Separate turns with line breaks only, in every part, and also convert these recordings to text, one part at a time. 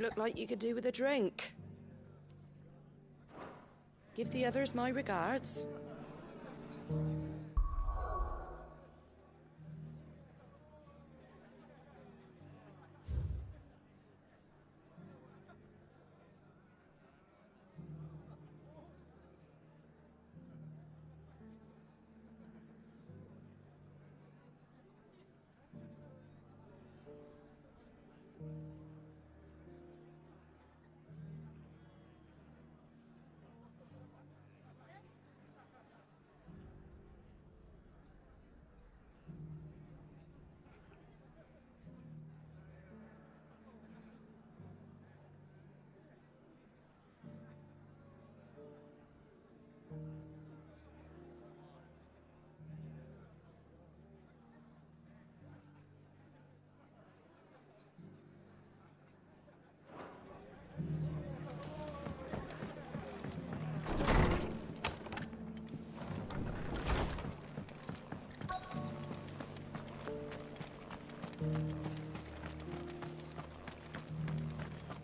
look like you could do with a drink. Give the others my regards.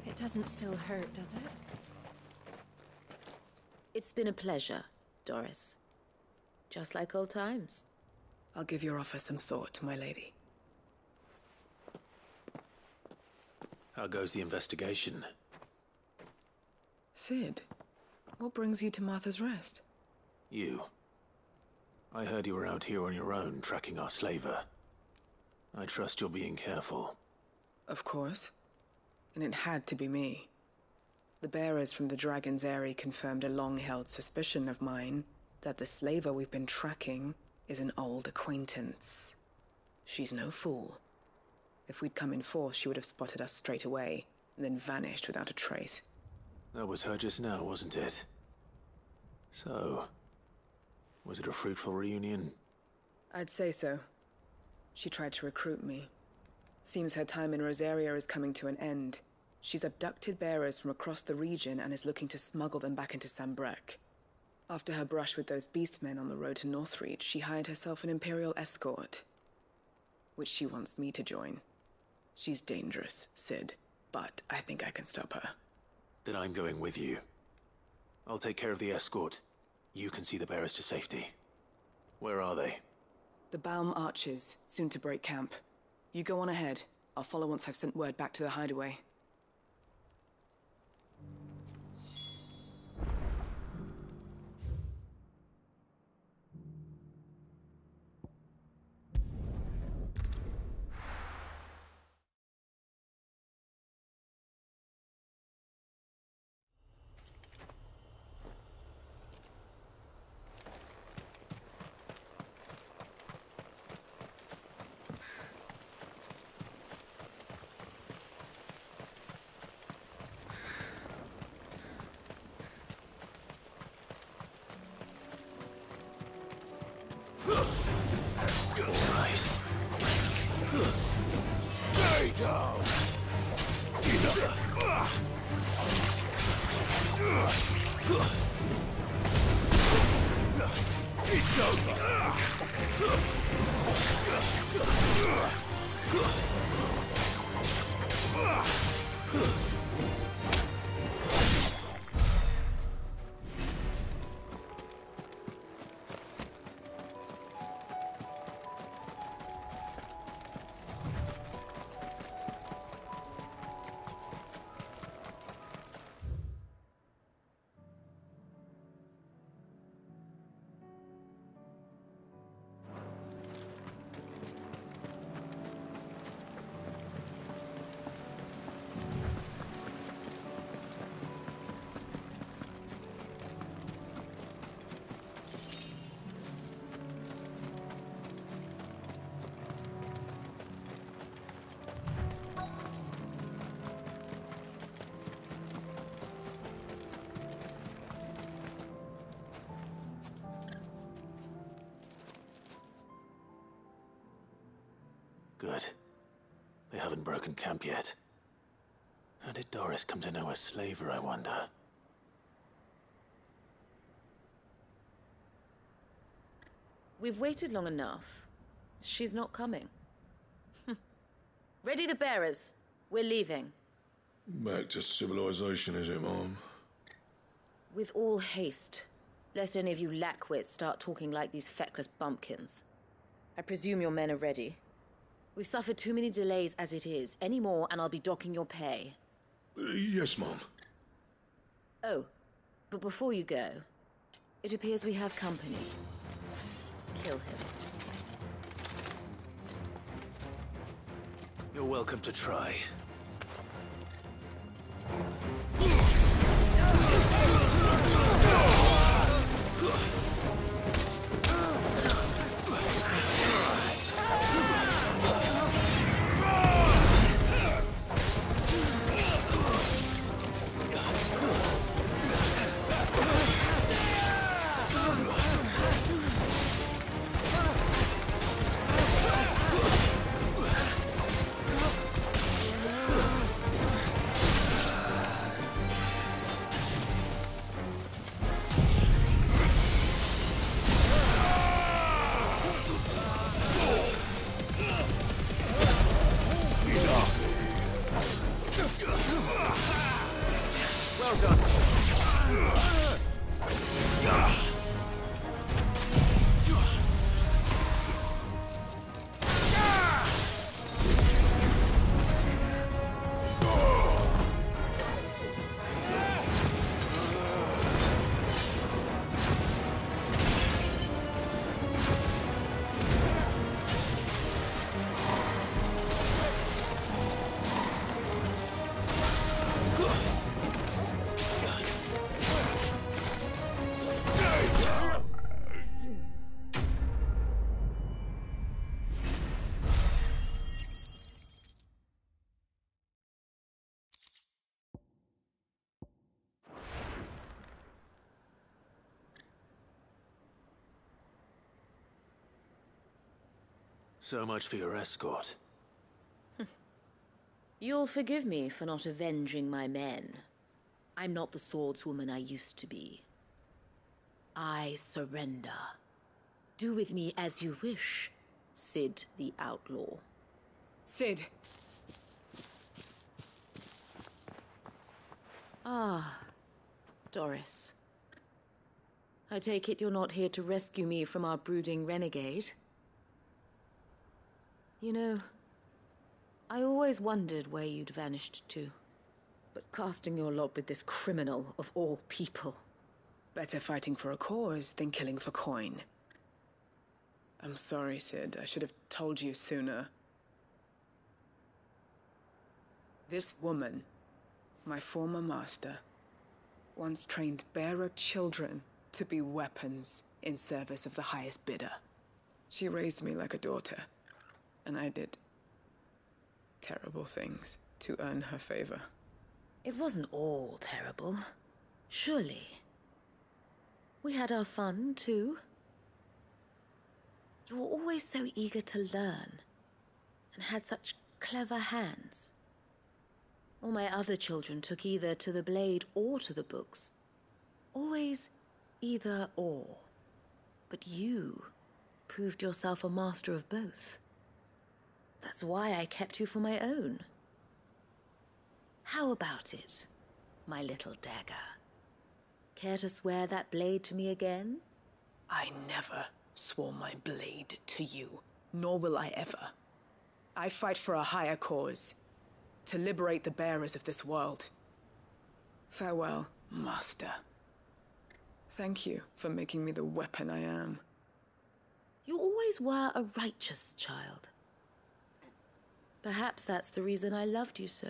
It doesn't still hurt, does it?
It's been a pleasure, Doris. Just like old times.
I'll give your offer some thought, my lady.
How goes the investigation?
Cid, what brings you to Martha's Rest?
You. I heard you were out here on your own, tracking our slaver. I trust you're being careful.
Of course. And it had to be me. The bearers from the Dragon's Eyrie confirmed a long-held suspicion of mine that the slaver we've been tracking is an old acquaintance. She's no fool. If we'd come in force, she would have spotted us straight away, and then vanished without a trace.
That was her just now, wasn't it? So, was it a fruitful reunion?
I'd say so. She tried to recruit me. Seems her time in Rosaria is coming to an end. She's abducted bearers from across the region and is looking to smuggle them back into Sanbreque. After her brush with those beastmen on the road to Northreach, she hired herself an Imperial escort, which she wants me to join. She's dangerous, Cid, but I think I can stop her.
Then I'm going with you. I'll take care of the escort. You can see the bearers to safety. Where are they?
The Baum Archers, soon to break camp. You go on ahead. I'll follow once I've sent word back to the hideaway.
It's over.
Good. They haven't broken camp yet. How did Doris come to know a slaver, I wonder?
We've waited long enough. She's not coming. Ready the bearers. We're leaving.
Back to civilization, is it, Mom?
With all haste, lest any of you lackwits start talking like these feckless bumpkins. I presume your men are ready. We've suffered too many delays as it is. Any more, and I'll be docking your pay.
Yes, Mom.
Oh, but before you go, it appears we have company. Kill him.
You're welcome to try. Well done. So much for your escort.
You'll forgive me for not avenging my men. I'm not the swordswoman I used to be. I surrender. Do with me as you wish, Cid the Outlaw.
Cid!
Ah, Doris. I take it you're not here to rescue me from our brooding renegade? You know, I always wondered where you'd vanished to. But casting your lot with this criminal of all people...
Better fighting for a cause than killing for coin. I'm sorry, Cid. I should have told you sooner. This woman, my former master, once trained bearer children to be weapons in service of the highest bidder. She raised me like a daughter, and I did terrible things to earn her favor.
It wasn't all terrible, surely. We had our fun, too. You were always so eager to learn, and had such clever hands. All my other children took either to the blade or to the books. Always either or. But you proved yourself a master of both. That's why I kept you for my own. How about it, my little dagger? Care to swear that blade to me again?
I never swore my blade to you, nor will I ever. I fight for a higher cause, to liberate the bearers of this world. Farewell, Master. Thank you for making me the weapon I am.
You always were a righteous child. Perhaps that's the reason I loved you so.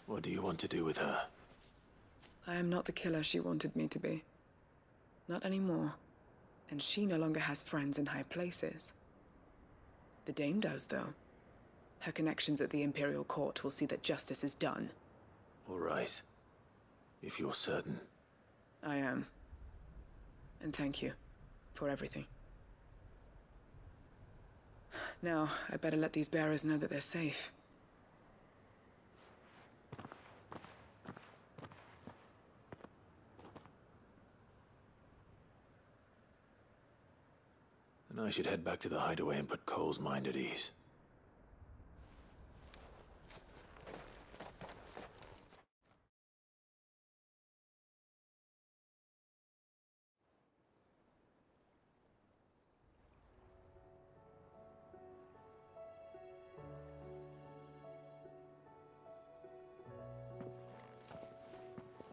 What do you want to do with her?
I am not the killer she wanted me to be. Not anymore. And she no longer has friends in high places. The Dame does, though. Her connections at the Imperial Court will see that justice is done.
All right. If you're certain.
I am. And thank you for everything. Now, I better let these bearers know that they're safe.
I should head back to the hideaway and put Cole's mind at ease.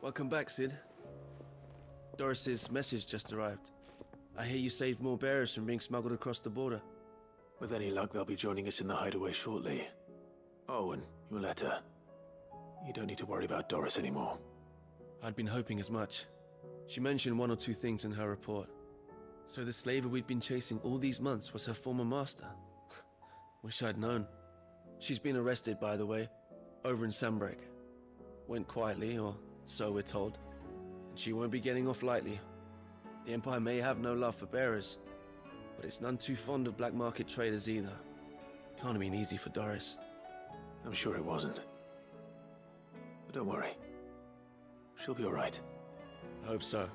Welcome back, Cid. Doris's message just arrived. I hear you saved more bearers from being smuggled across the border.
With any luck, they'll be joining us in the hideaway shortly. Oh, and your letter. You don't need to worry about Doris anymore.
I'd been hoping as much. She mentioned one or two things in her report. So the slaver we'd been chasing all these months was her former master. Wish I'd known. She's been arrested, by the way, over in Sanbreque. Went quietly, or so we're told. And she won't be getting off lightly. The Empire may have no love for bearers, but it's none too fond of black market traders either. Can't have been easy for Doris.
I'm sure it wasn't. But don't worry. She'll be all right.
I hope so.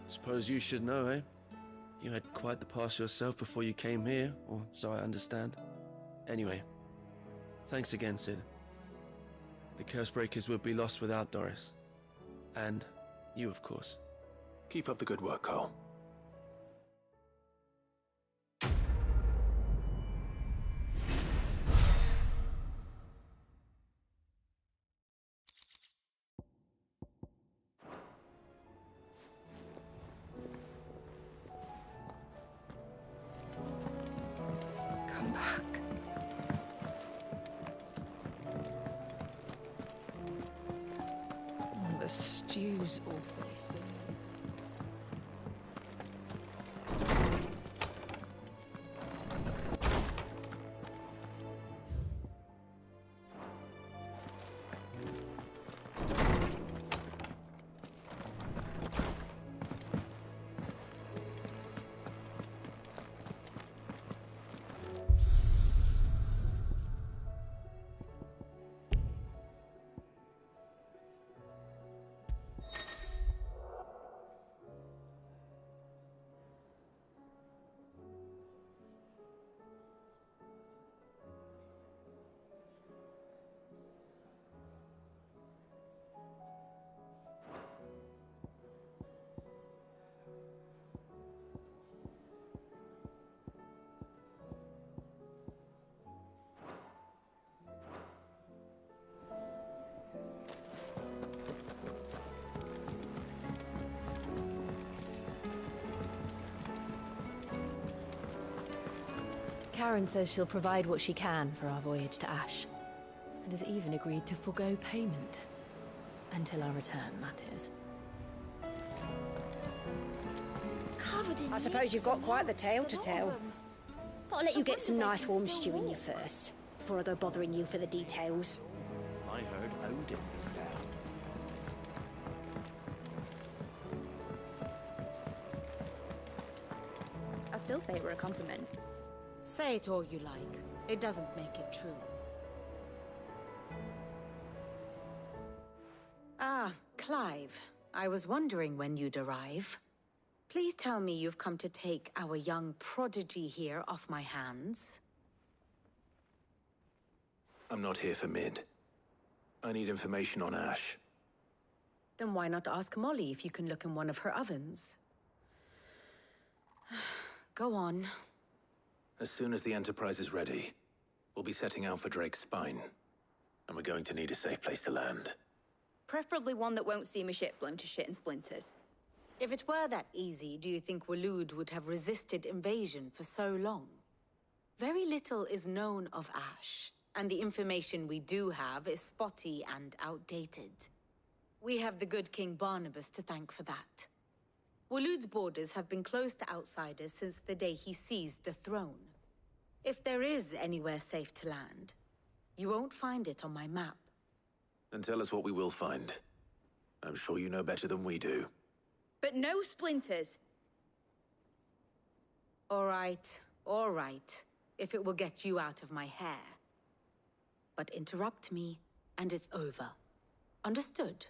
Suppose you should know, eh? You had quite the past yourself before you came here, or so I understand. Anyway, thanks again, Cid. The Cursebreakers would be lost without Doris. And you, of course.
Keep up the good work, Cole.
Come back. The stew's awfully thin.
Karen says she'll provide what she can for our voyage to Ash, and has even agreed to forgo payment. Until our return, that is.
Covered in
I suppose you've got quite the tale to tell.
But I'll let you get some nice warm stew in you first, before I go bothering you for the details.
I heard Odin was there.
I still say it were a compliment.
Say it all you like. It doesn't make it true. Ah, Clive. I was wondering when you'd arrive. Please tell me you've come to take our young prodigy here off my hands.
I'm not here for Mid. I need information on Ash.
Then why not ask Molly if you can look in one of her ovens? Go on.
As soon as the Enterprise is ready, we'll be setting out for Drake's Spine. And we're going to need a safe place to land.
Preferably one that won't see my ship blown to shit and splinters.
If it were that easy, do you think Waloed would have resisted invasion for so long? Very little is known of Ash, and the information we do have is spotty and outdated. We have the good King Barnabas to thank for that. Waloed's borders have been closed to outsiders since the day he seized the throne. If there is anywhere safe to land, you won't find it on my map.
Then tell us what we will find. I'm sure you know better than we do.
But no splinters!
All right, if it will get you out of my hair. But interrupt me, and it's over. Understood?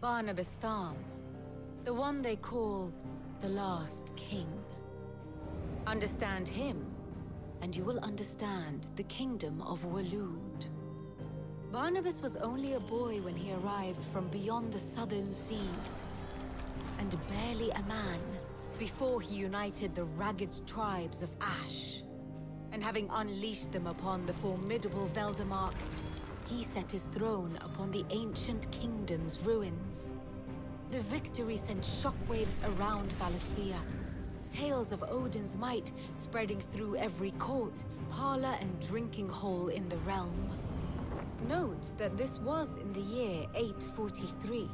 Barnabas Tharm, the one they call the Last King. Understand him, and you will understand the kingdom of Waloed. Barnabas was only a boy when he arrived from beyond the southern seas, and barely a man before he united the ragged tribes of Ash. And having unleashed them upon the formidable Veldamark, he set his throne upon the ancient kingdom's ruins. The victory sent shockwaves around Valisthea, tales of Odin's might spreading through every court, parlor, and drinking hole in the realm. Note that this was in the year 843,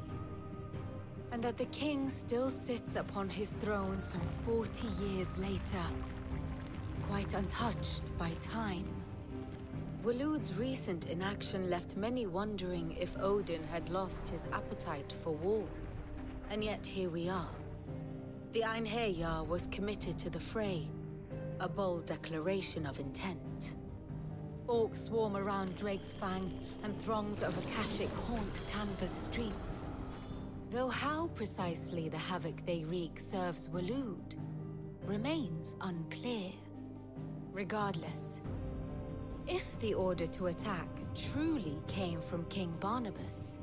and that the king still sits upon his throne some 40 years later, quite untouched by time. Waloed's recent inaction left many wondering if Odin had lost his appetite for war. And yet here we are. The Einherjar was committed to the fray, a bold declaration of intent. Orcs swarm around Drake's Fang, and throngs of Akashic haunt Canvas streets. Though how precisely the havoc they wreak serves Waloed remains unclear. Regardless, if the order to attack truly came from King Barnabas,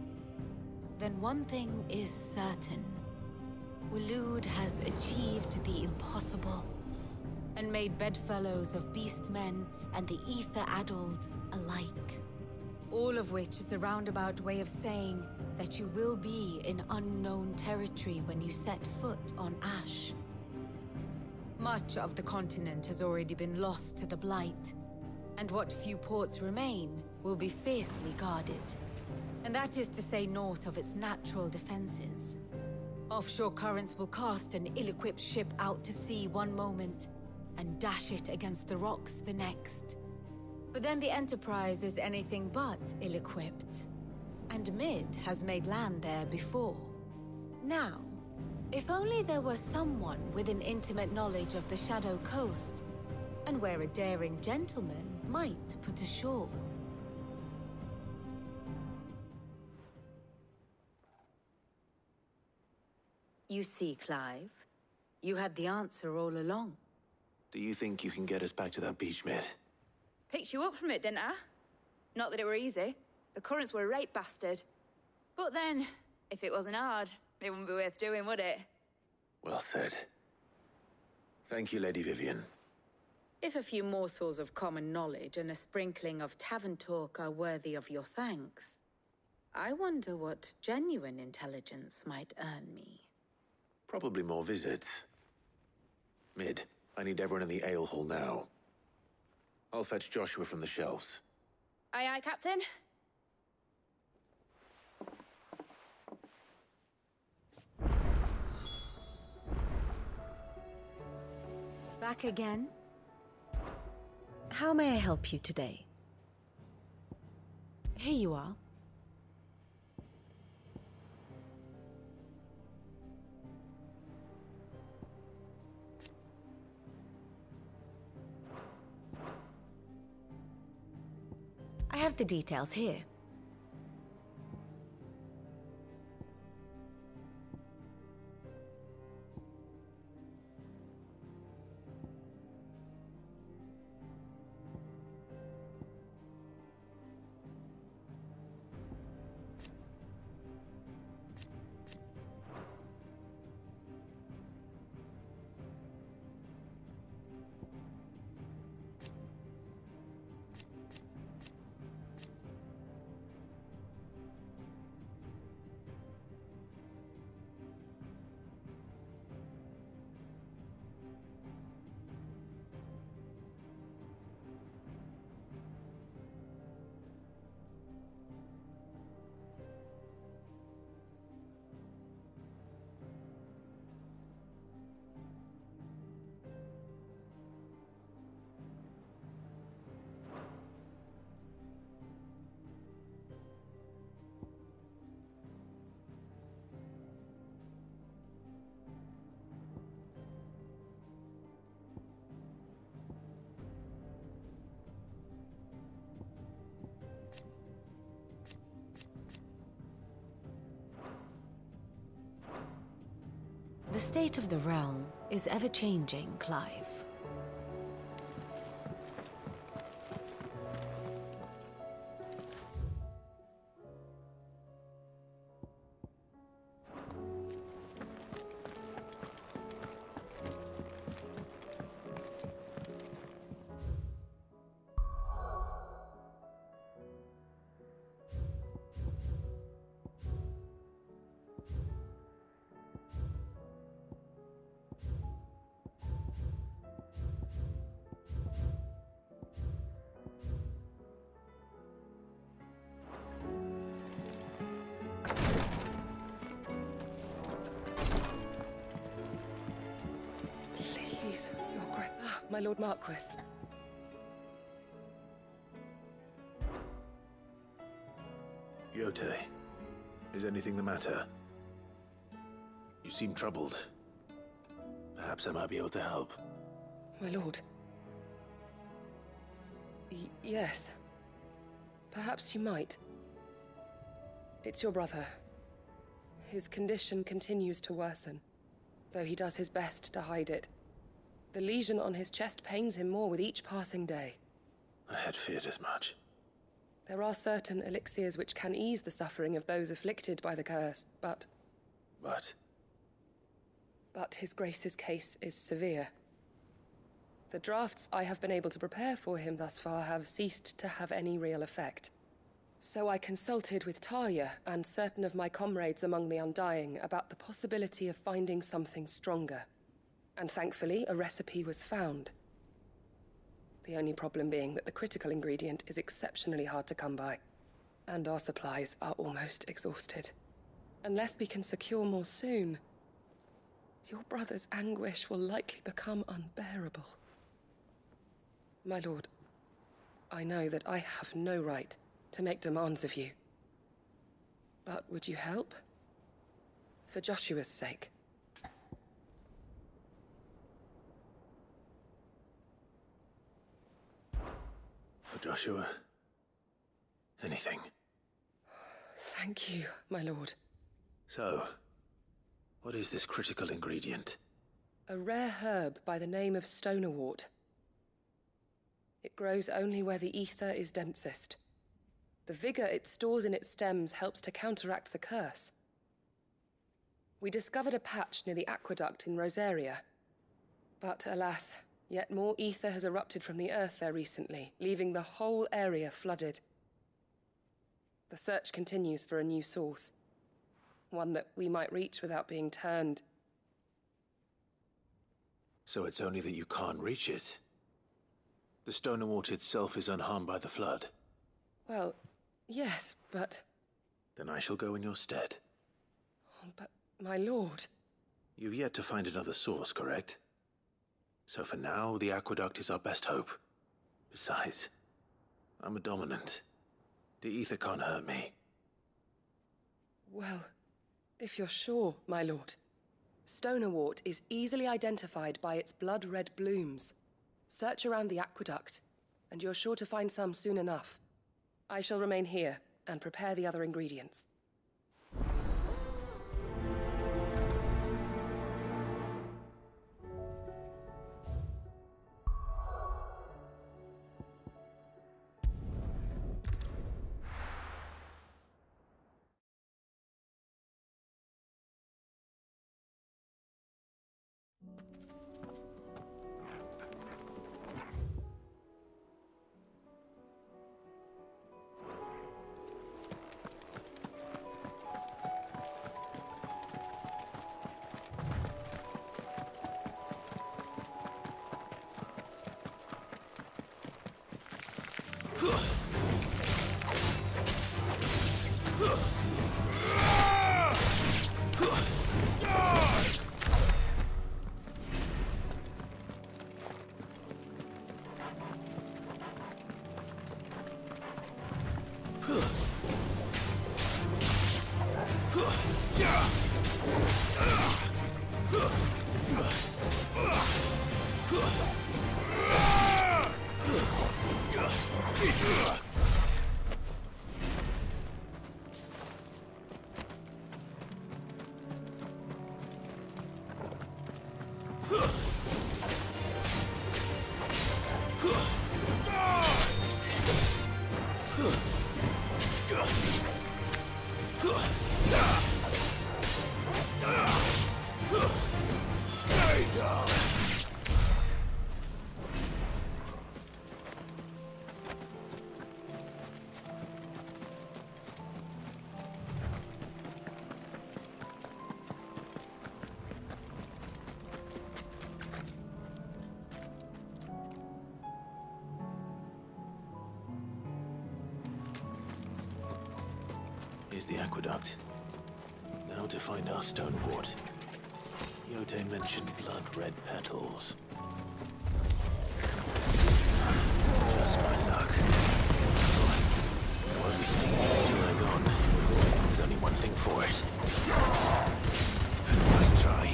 then one thing is certain. Waloed has achieved the impossible, and made bedfellows of beastmen and the ether-addled alike. All of which is a roundabout way of saying that you will be in unknown territory when you set foot on Ash. Much of the continent has already been lost to the Blight, and what few ports remain will be fiercely guarded. And that is to say naught of its natural defenses. Offshore currents will cast an ill-equipped ship out to sea one moment, and dash it against the rocks the next. But then the Enterprise is anything but ill-equipped, and Mid has made land there before. Now, if only there were someone with an intimate knowledge of the Shadow Coast, and where a daring gentleman might put ashore. You see, Clive, you had the answer all along.
Do you think you can get us back to that beach, Mid?
Picked you up from it, didn't I? Not that it were easy. The currents were a right bastard. But then, if it wasn't hard, it wouldn't be worth doing, would it?
Well said. Thank you, Lady Vivian.
If a few morsels of common knowledge and a sprinkling of tavern talk are worthy of your thanks, I wonder what genuine intelligence might earn me.
Probably more visits. Mid, I need everyone in the ale hall now. I'll fetch Joshua from the shelves.
Aye, aye, Captain.
Back again? How may I help you today? Here you are. I have the details here.
The state of the realm is ever-changing, Clive.
Please, your grace. My Lord Marquis.
Yotei, is anything the matter? You seem troubled. Perhaps I might be able to help.
My lord. Yes. Perhaps you might. It's your brother. His condition continues to worsen, though he does his best to hide it. The lesion on his chest pains him more with each passing day.
I had feared as much.
There are certain elixirs which can ease the suffering of those afflicted by the curse, but... But His Grace's case is severe. The drafts I have been able to prepare for him thus far have ceased to have any real effect. So I consulted with Talia and certain of my comrades among the Undying about the possibility of finding something stronger. And thankfully, a recipe was found. The only problem being that the critical ingredient is exceptionally hard to come by, and our supplies are almost exhausted. Unless we can secure more soon, your brother's anguish will likely become unbearable. My lord, I know that I have no right to make demands of you. But would you help? For Joshua's sake.
For Joshua? Anything.
Thank you, my lord.
So, what is this critical ingredient?
A rare herb by the name of stonerwort. It grows only where the ether is densest. The vigor it stores in its stems helps to counteract the curse. We discovered a patch near the aqueduct in Rosaria. But alas, yet more ether has erupted from the earth there recently, leaving the whole area flooded. The search continues for a new source. One that we might reach without being turned.
So it's only that you can't reach it? The stonerwort itself is unharmed by the flood?
Well, yes, but...
Then I shall go in your stead.
But, my lord...
You've yet to find another source, correct? So for now, the aqueduct is our best hope. Besides, I'm a dominant. The ether can't hurt me.
Well, if you're sure, my lord. Stonerwort is easily identified by its blood-red blooms. Search around the aqueduct, and you're sure to find some soon enough. I shall remain here and prepare the other ingredients.
is the aqueduct. Now to find our stone port. Yote mentioned blood-red petals. Just my luck. I won't be thinking of doing on. There's only one thing for it. Nice try.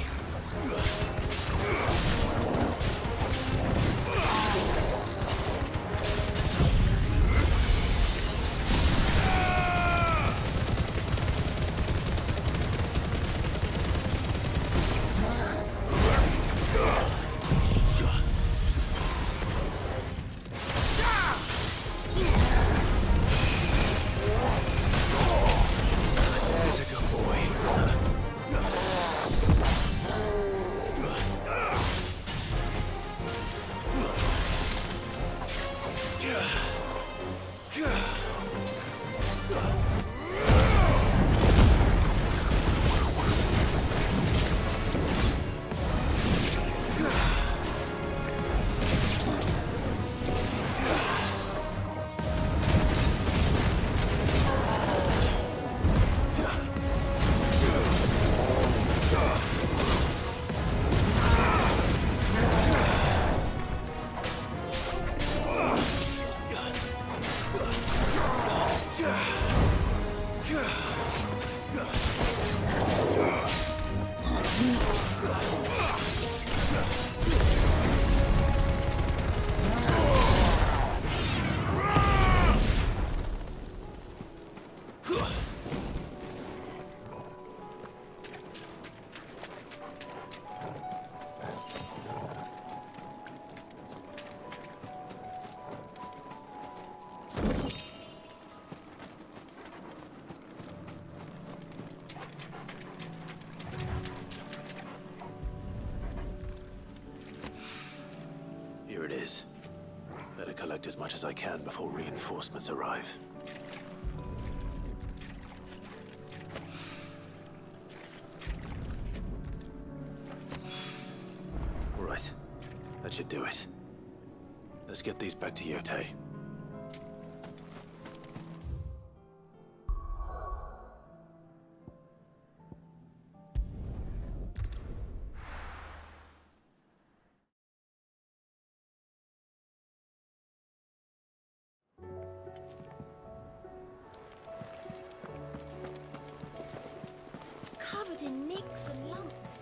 Here it is. Better collect as much as I can before reinforcements arrive. Right. That should do it. Let's get these back to Yote.
Covered in nicks and lumps.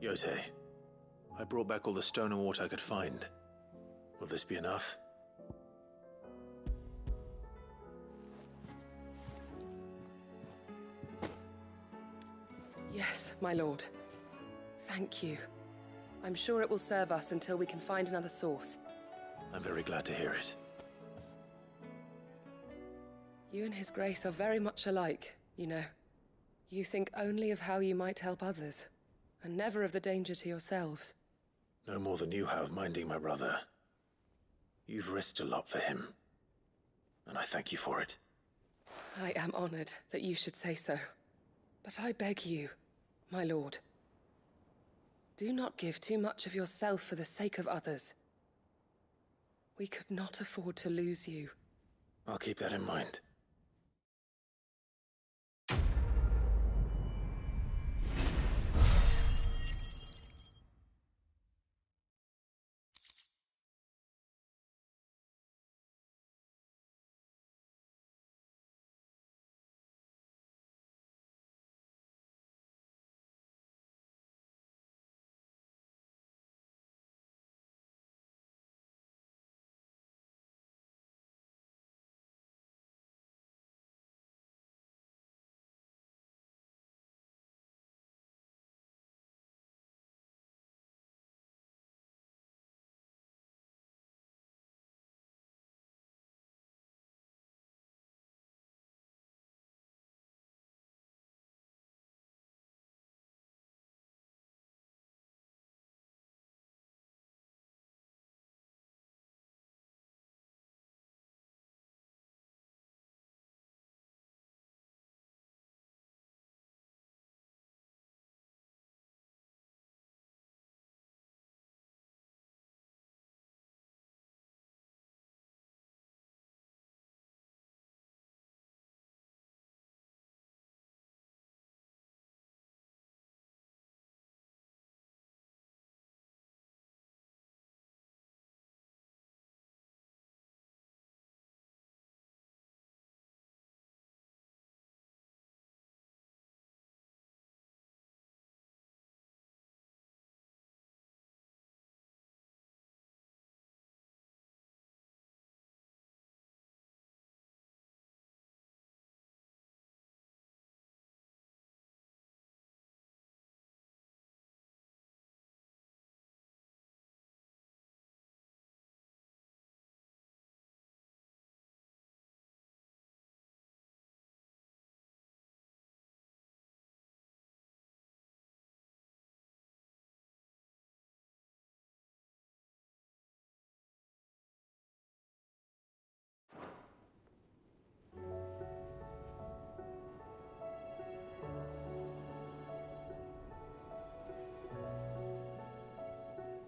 Yote, I brought back all the stone and water I could find. Will this be enough?
Yes, my lord. Thank you. I'm sure it will serve us until we can find another source.
I'm very glad to hear it.
You and His Grace are very much alike, you know. You think only of how you might help others, and never of the danger to yourselves.
No more than you have minding my brother. You've risked a lot for him, and I thank you for it.
I am honored that you should say so. But I beg you, my lord, do not give too much of yourself for the sake of others. We could not afford to lose you.
I'll keep that in mind.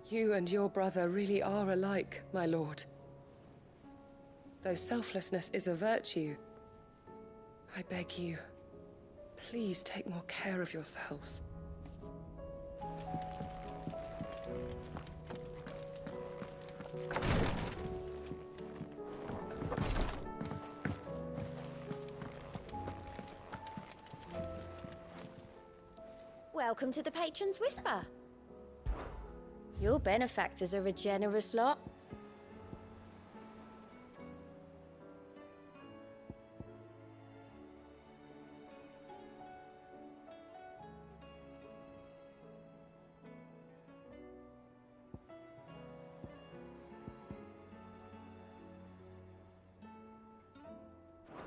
You and your brother really are alike, my lord. Though selflessness is a virtue, I beg you, please take more care of yourselves.
Welcome to the Patron's Whisper. Your benefactors are a generous lot.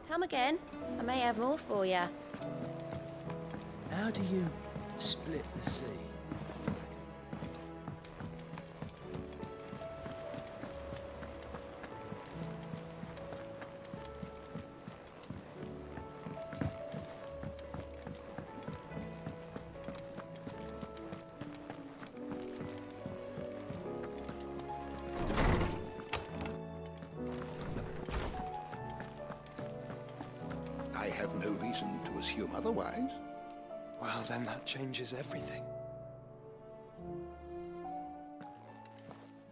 Come again. I may have more for you.
How do you split the sea?
I have no reason to assume otherwise.
Well, then that changes everything.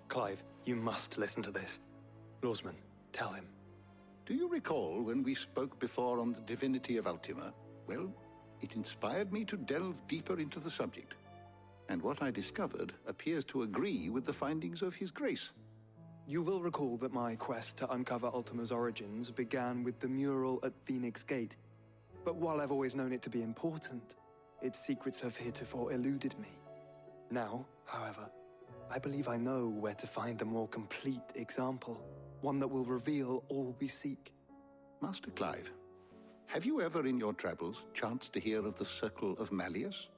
Clive, you must listen to this. Lawsman, tell him.
Do you recall when we spoke before on the divinity of Ultima? Well, it inspired me to delve deeper into the subject. And what I discovered appears to agree with the findings of His Grace.
You will recall that my quest to uncover Ultima's origins began with the mural at Phoenix Gate. But while I've always known it to be important, its secrets have heretofore eluded me. Now, however, I believe I know where to find the more complete example, one that will reveal all we seek.
Master Clive, have you ever in your travels chanced to hear of the Circle of Malleus?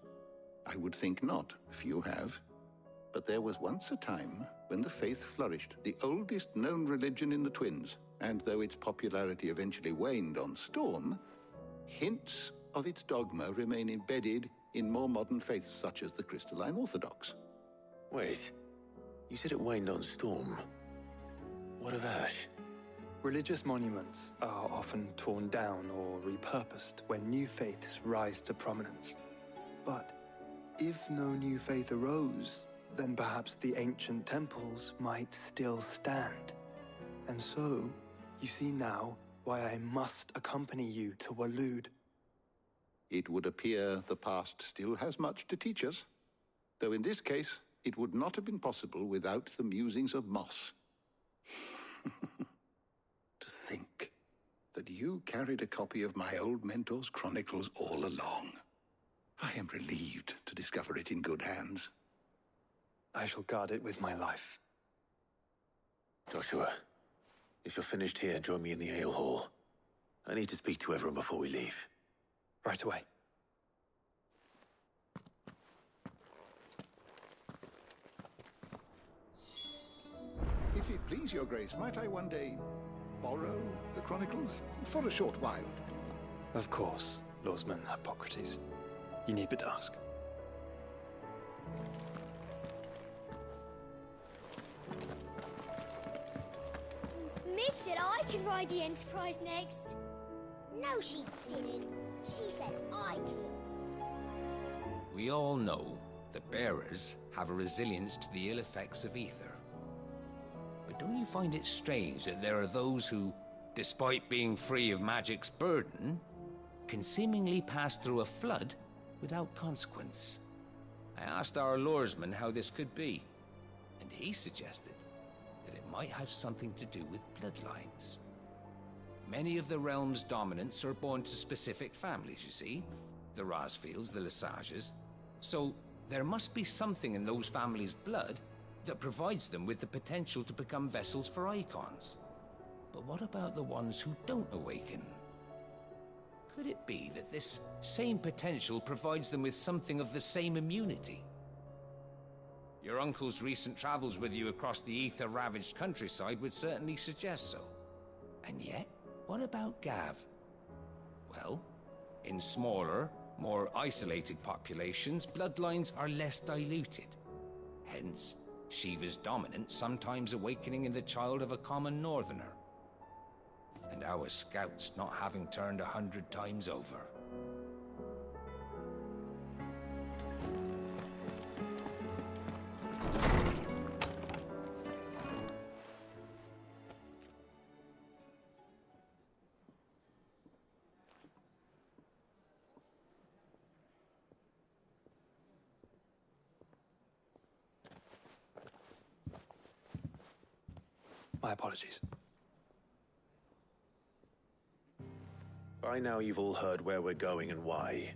I would think not, if you have. But there was once a time when the faith flourished, the oldest known religion in the Twins, and though its popularity eventually waned on Storm, hints of its dogma remain embedded in more modern faiths such as the Crystalline Orthodox.
Wait, you said it waned on Storm. What of Ash?
Religious monuments are often torn down or repurposed when new faiths rise to prominence. But if no new faith arose, then perhaps the ancient temples might still stand. And so, you see now why I must accompany you to Waloed.
It would appear the past still has much to teach us, though in this case, it would not have been possible without the musings of Moss. To think that you carried a copy of my old mentor's chronicles all along. I am relieved to discover it in good hands.
I shall guard it with my life.
Joshua, if you're finished here, join me in the ale hall. I need to speak to everyone before we leave.
Right away.
If it please your grace, might I one day borrow the chronicles for a short while?
Of course, Lawsman Hippocrates. You need but ask.
Mid said I could ride the Enterprise next. No, she didn't. She said I could.
We all know that bearers have a resilience to the ill effects of ether. But don't you find it strange that there are those who, despite being free of magic's burden, can seemingly pass through a flood without consequence? I asked our lawsman how this could be, and he suggested that it might have something to do with bloodlines. Many of the realm's dominants are born to specific families, you see. The Rasfields, the Lesages. So there must be something in those families' blood that provides them with the potential to become vessels for icons. But what about the ones who don't awaken? Could it be that this same potential provides them with something of the same immunity? Your uncle's recent travels with you across the ether-ravaged countryside would certainly suggest so. And yet, what about Gav? Well, in smaller, more isolated populations, bloodlines are less diluted. Hence, Shiva's dominance sometimes awakening in the child of a common northerner. And our scouts not having turned 100 times over.
My apologies.
By now you've all heard where we're going and why.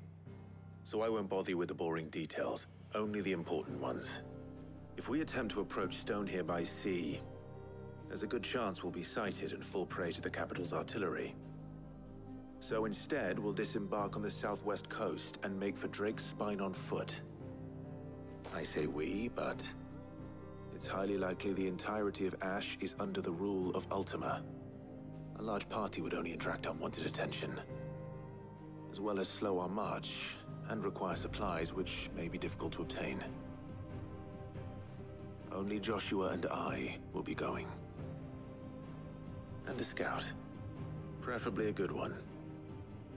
So I won't bother you with the boring details, only the important ones. If we attempt to approach Stonehere by sea, there's a good chance we'll be sighted and fall prey to the capital's artillery. So instead, we'll disembark on the southwest coast and make for Drake's Spine on foot. I say we, but it's highly likely the entirety of Ash is under the rule of Ultima. A large party would only attract unwanted attention, as well as slow our march and require supplies which may be difficult to obtain. Only Joshua and I will be going. And a scout. Preferably a good one.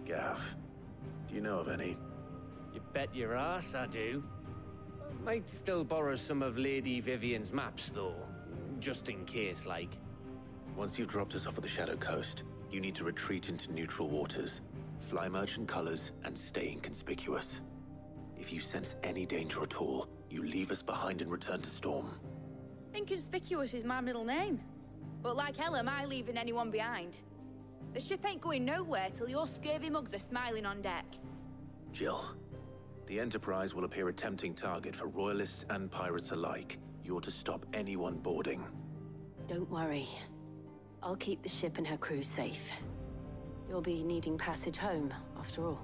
Gav, do you know of any?
You bet your ass I do. Might still borrow some of Lady Vivian's maps, though. Just in case, like.
Once you've dropped us off at the Shadow Coast, you need to retreat into neutral waters, fly merchant colors, and stay inconspicuous. If you sense any danger at all, you leave us behind and return to Storm.
Inconspicuous is my middle name. But like hell am I leaving anyone behind. The ship ain't going nowhere till your scurvy mugs are smiling on deck.
Jill, the Enterprise will appear a tempting target for royalists and pirates alike. You're to stop anyone boarding.
Don't worry. I'll keep the ship and her crew safe. You'll be needing passage home, after all.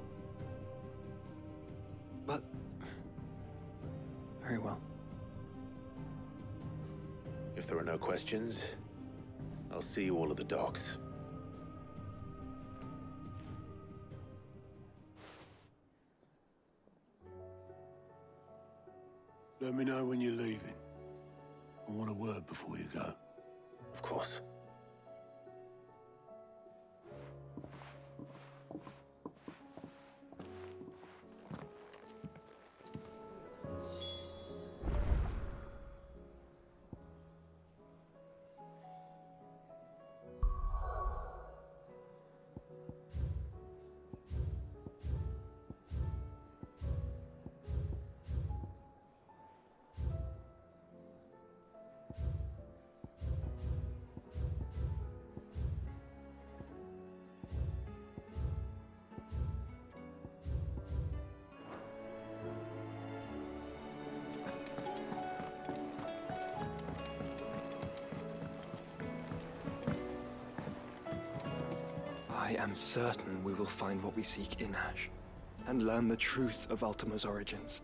But... very well.
If there are no questions, I'll see you all at the docks.
Let me know when you're leaving. I want a word before you go.
Of course.
I am certain we will find what we seek in Ash, and learn the truth of Ultima's origins.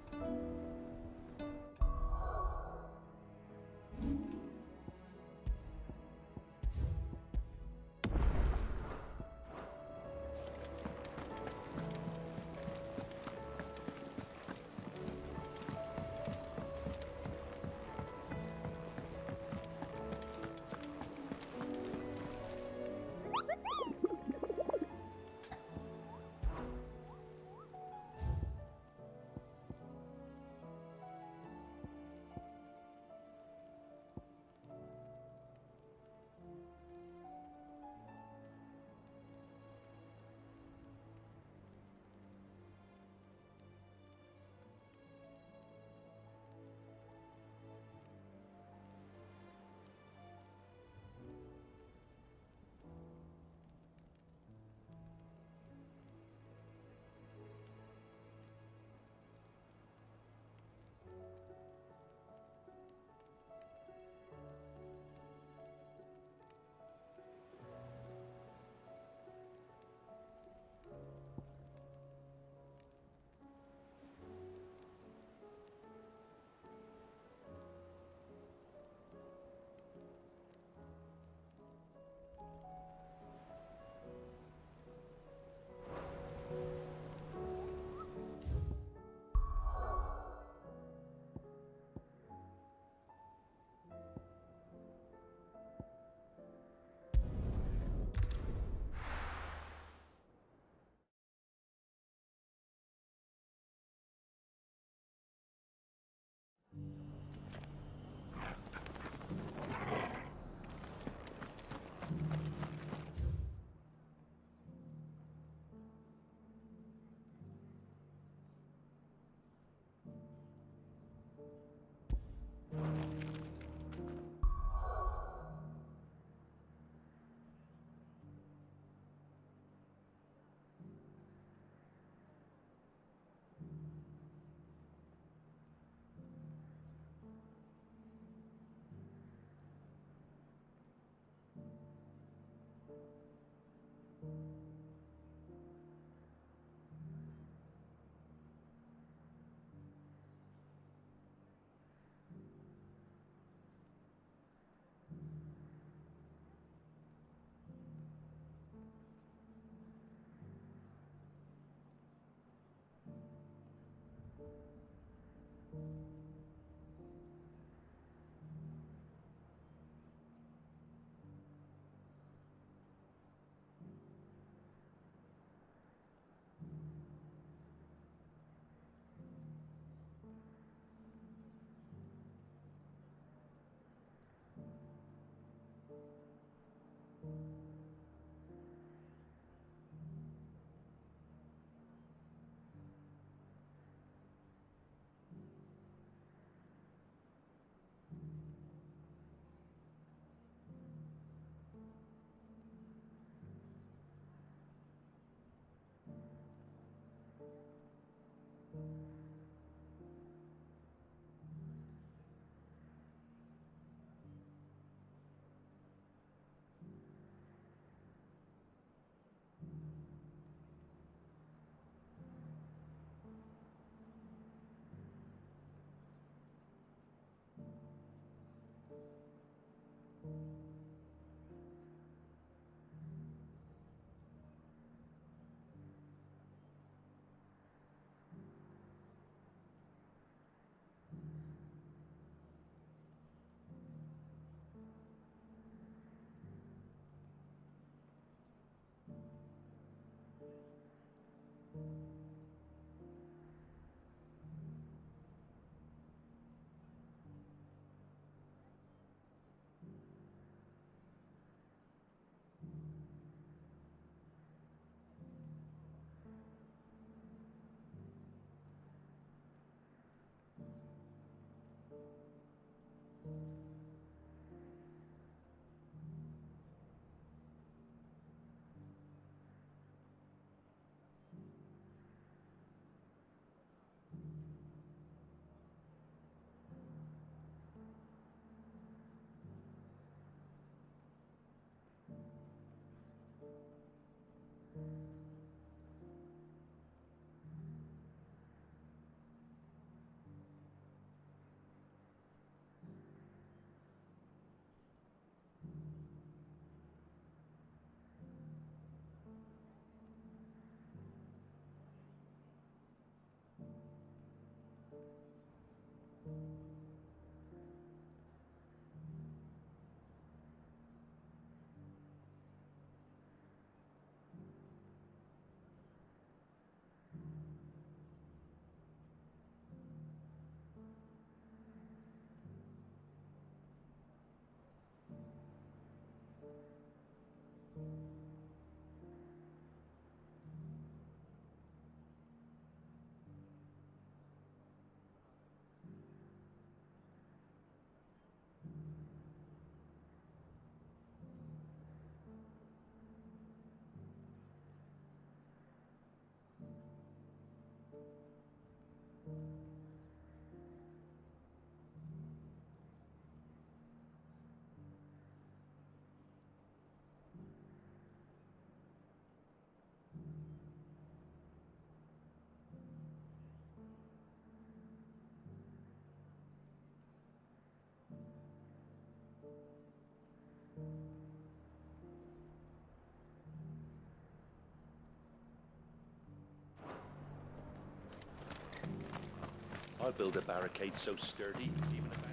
I'll build a barricade so sturdy, even if I...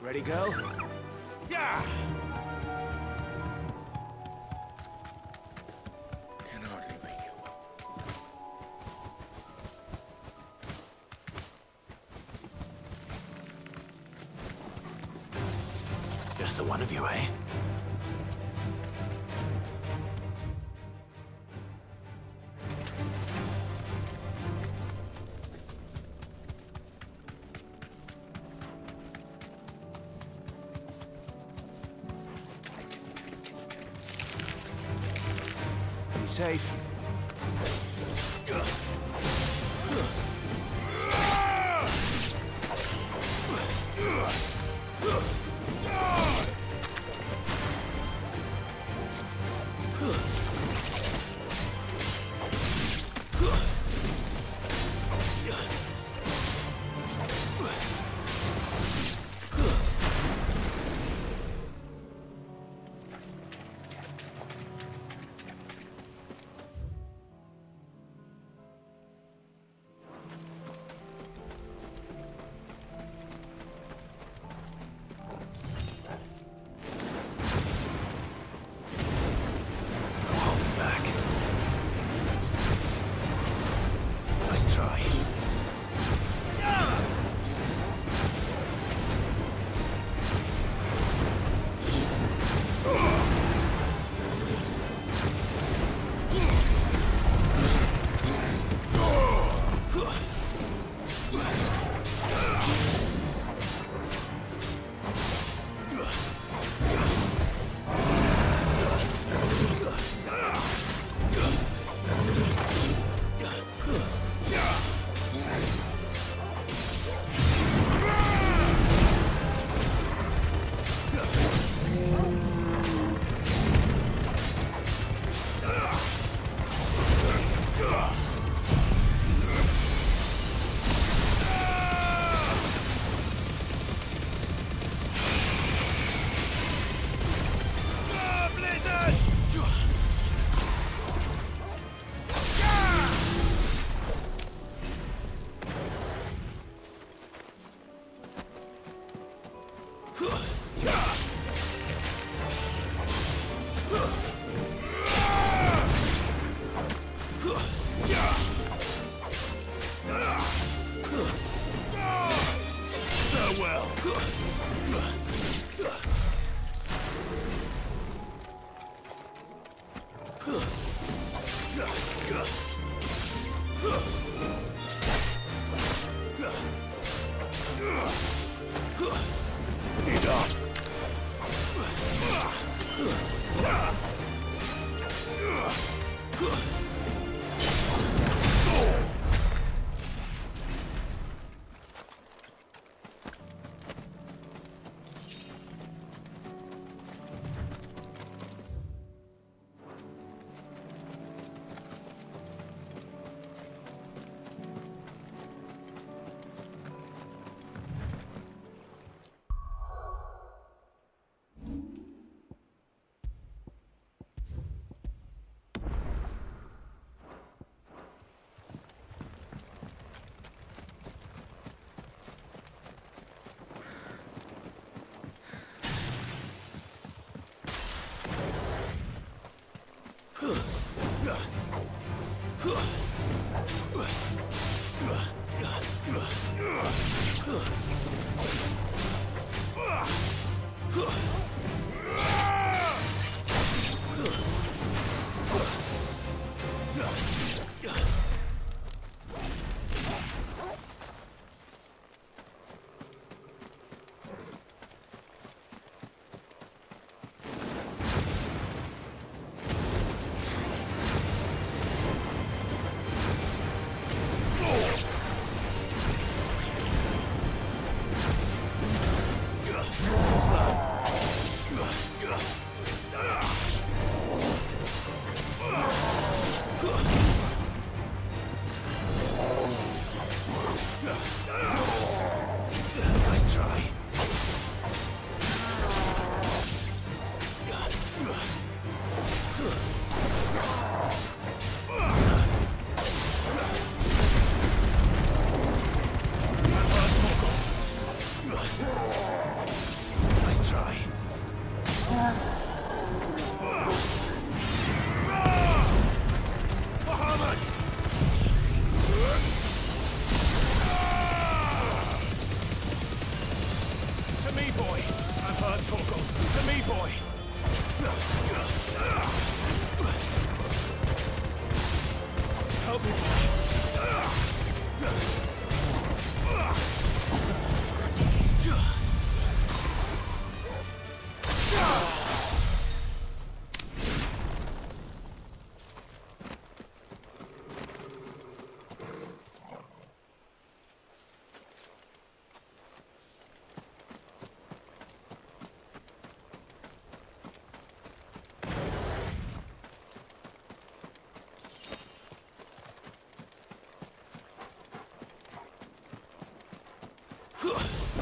Ready, go? Yeah!
Can hardly make it.
Just the one of you, eh? Be safe.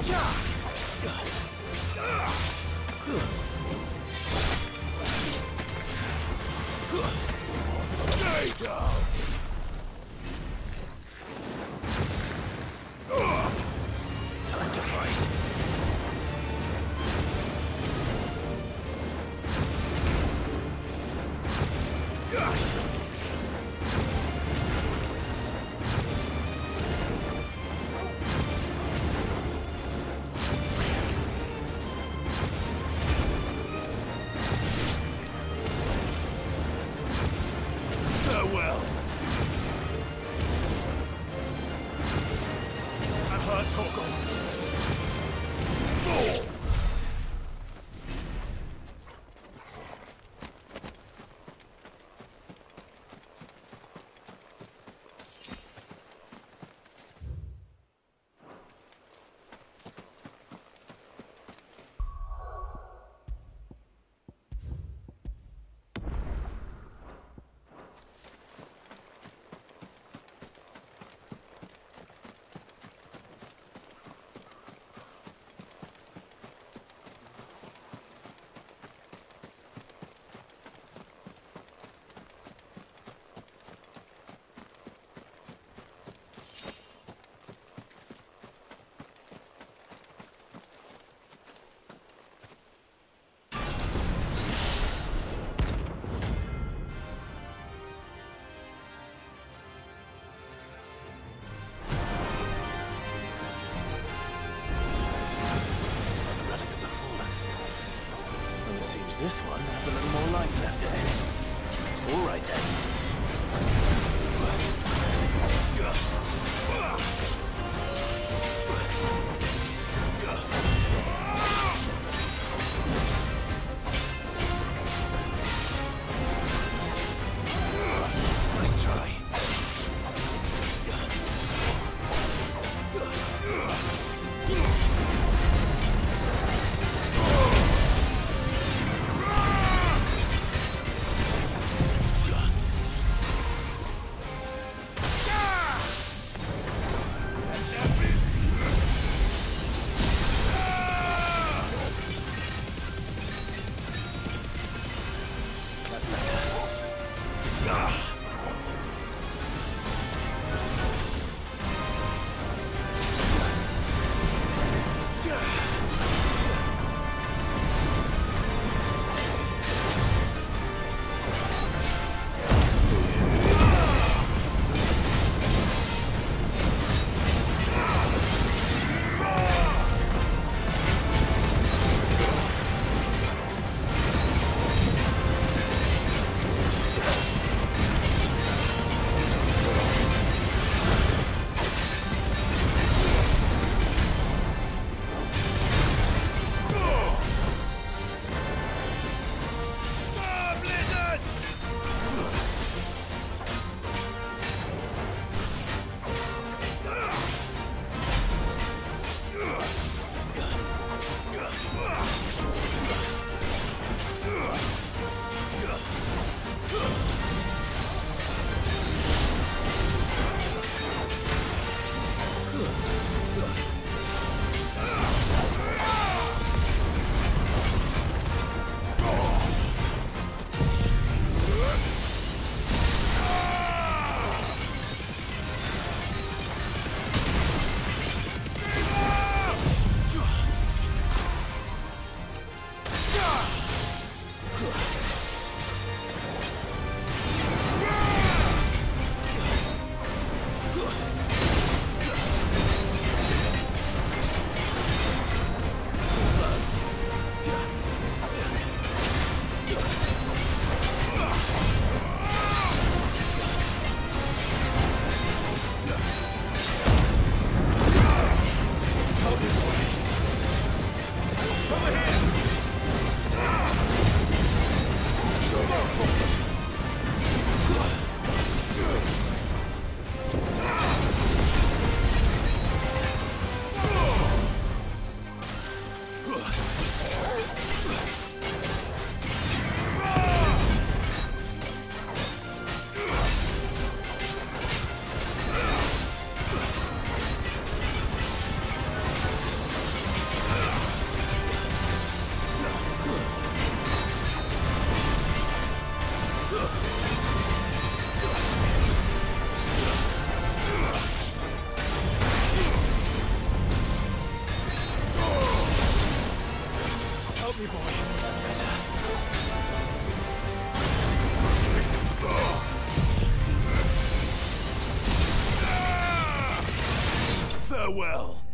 Stay down! Time to fight. Farewell. I've heard talk of. Seems this one has a little more life left in it. All right then. Nice try.
Farewell.